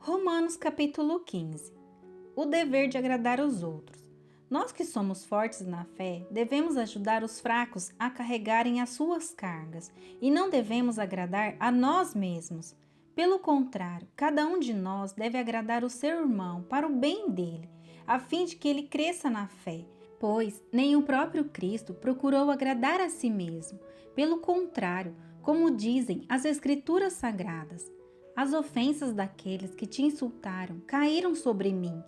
Romanos capítulo 15. O dever de agradar os outros. Nós que somos fortes na fé, devemos ajudar os fracos a carregarem as suas cargas e não devemos agradar a nós mesmos. Pelo contrário, cada um de nós deve agradar o seu irmão para o bem dele, a fim de que ele cresça na fé, pois nem o próprio Cristo procurou agradar a si mesmo. Pelo contrário, como dizem as Escrituras Sagradas, as ofensas daqueles que te insultaram caíram sobre mim,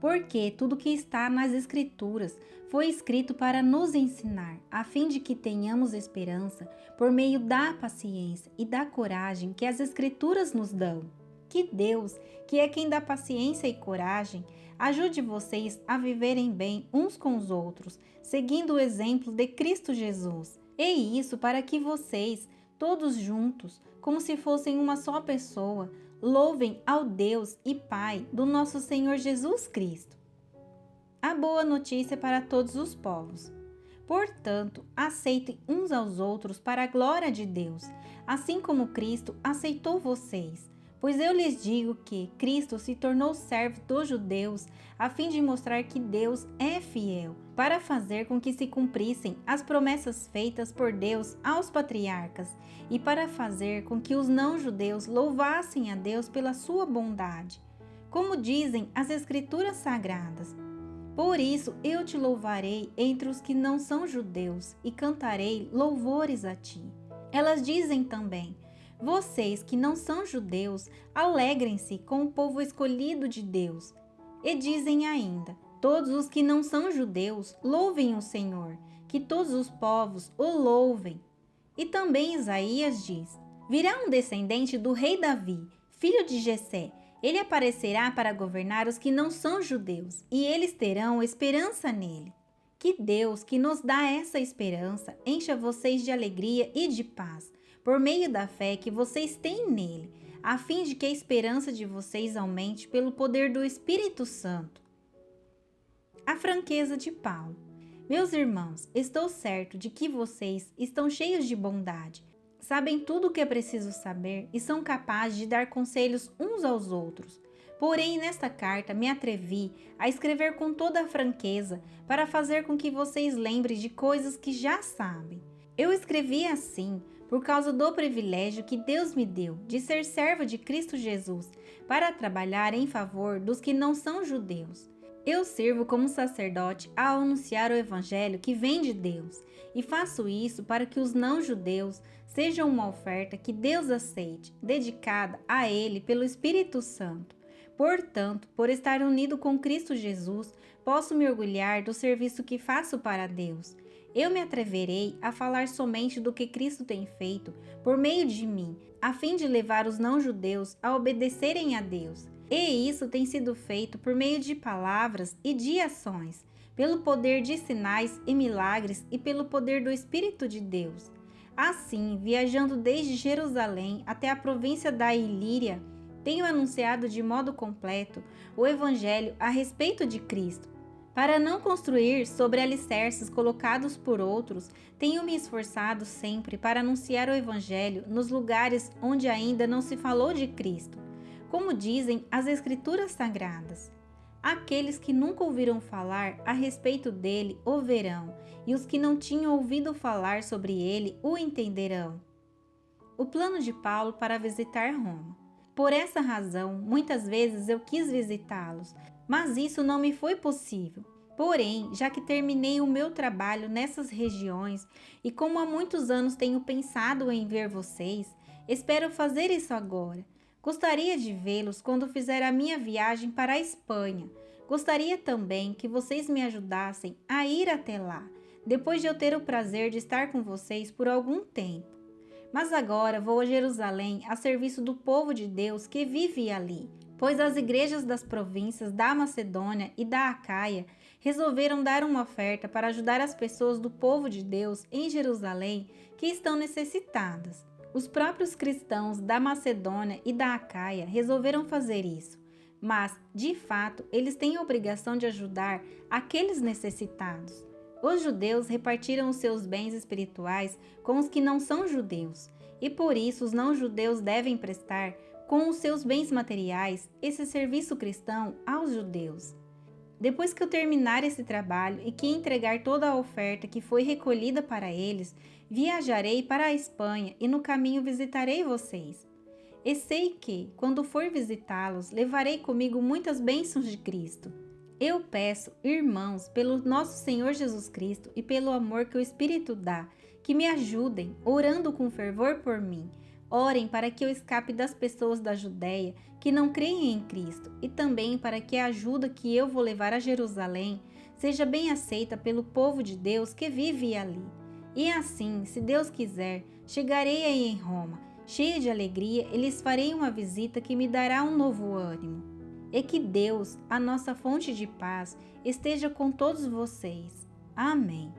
porque tudo que está nas Escrituras foi escrito para nos ensinar, a fim de que tenhamos esperança por meio da paciência e da coragem que as Escrituras nos dão. Que Deus, que é quem dá paciência e coragem, ajude vocês a viverem bem uns com os outros, seguindo o exemplo de Cristo Jesus. E isso para que vocês, todos juntos, como se fossem uma só pessoa, louvem ao Deus e Pai do nosso Senhor Jesus Cristo. A boa notícia para todos os povos. Portanto, aceitem uns aos outros para a glória de Deus, assim como Cristo aceitou vocês. Pois eu lhes digo que Cristo se tornou servo dos judeus a fim de mostrar que Deus é fiel, para fazer com que se cumprissem as promessas feitas por Deus aos patriarcas e para fazer com que os não-judeus louvassem a Deus pela sua bondade. Como dizem as Escrituras Sagradas, por isso eu te louvarei entre os que não são judeus e cantarei louvores a ti. Elas dizem também: vocês que não são judeus, alegrem-se com o povo escolhido de Deus. E dizem ainda: todos os que não são judeus, louvem o Senhor, que todos os povos o louvem. E também Isaías diz: virá um descendente do rei Davi, filho de Jessé. Ele aparecerá para governar os que não são judeus, e eles terão esperança nele. Que Deus, que nos dá essa esperança, encha vocês de alegria e de paz, por meio da fé que vocês têm nele, a fim de que a esperança de vocês aumente pelo poder do Espírito Santo. A franqueza de Paulo. Meus irmãos, estou certo de que vocês estão cheios de bondade, sabem tudo o que é preciso saber e são capazes de dar conselhos uns aos outros. Porém, nesta carta me atrevi a escrever com toda a franqueza para fazer com que vocês lembrem de coisas que já sabem. Eu escrevi assim por causa do privilégio que Deus me deu de ser servo de Cristo Jesus para trabalhar em favor dos que não são judeus. Eu sirvo como sacerdote ao anunciar o evangelho que vem de Deus e faço isso para que os não-judeus sejam uma oferta que Deus aceite, dedicada a Ele pelo Espírito Santo. Portanto, por estar unido com Cristo Jesus, posso me orgulhar do serviço que faço para Deus. Eu me atreverei a falar somente do que Cristo tem feito por meio de mim, a fim de levar os não-judeus a obedecerem a Deus. E isso tem sido feito por meio de palavras e de ações, pelo poder de sinais e milagres e pelo poder do Espírito de Deus. Assim, viajando desde Jerusalém até a província da Ilíria, tenho anunciado de modo completo o Evangelho a respeito de Cristo. Para não construir sobre alicerces colocados por outros, tenho me esforçado sempre para anunciar o Evangelho nos lugares onde ainda não se falou de Cristo. Como dizem as Escrituras Sagradas, aqueles que nunca ouviram falar a respeito dele o verão, e os que não tinham ouvido falar sobre ele o entenderão. O plano de Paulo para visitar Roma. Por essa razão, muitas vezes eu quis visitá-los, mas isso não me foi possível. Porém, já que terminei o meu trabalho nessas regiões e como há muitos anos tenho pensado em ver vocês, espero fazer isso agora. Gostaria de vê-los quando fizer a minha viagem para a Espanha. Gostaria também que vocês me ajudassem a ir até lá, depois de eu ter o prazer de estar com vocês por algum tempo. Mas agora vou a Jerusalém a serviço do povo de Deus que vive ali, pois as igrejas das províncias da Macedônia e da Acaia resolveram dar uma oferta para ajudar as pessoas do povo de Deus em Jerusalém que estão necessitadas. Os próprios cristãos da Macedônia e da Acaia resolveram fazer isso, mas, de fato, eles têm a obrigação de ajudar aqueles necessitados. Os judeus repartiram os seus bens espirituais com os que não são judeus, e por isso os não-judeus devem prestar com os seus bens materiais, esse serviço cristão aos judeus. Depois que eu terminar esse trabalho e que entregar toda a oferta que foi recolhida para eles, viajarei para a Espanha e no caminho visitarei vocês. E sei que, quando for visitá-los, levarei comigo muitas bênçãos de Cristo. Eu peço, irmãos, pelo nosso Senhor Jesus Cristo e pelo amor que o Espírito dá, que me ajudem, orando com fervor por mim. Orem para que eu escape das pessoas da Judéia que não creem em Cristo e também para que a ajuda que eu vou levar a Jerusalém seja bem aceita pelo povo de Deus que vive ali. E assim, se Deus quiser, chegarei aí em Roma, cheia de alegria, e lhes farei uma visita que me dará um novo ânimo. E que Deus, a nossa fonte de paz, esteja com todos vocês. Amém.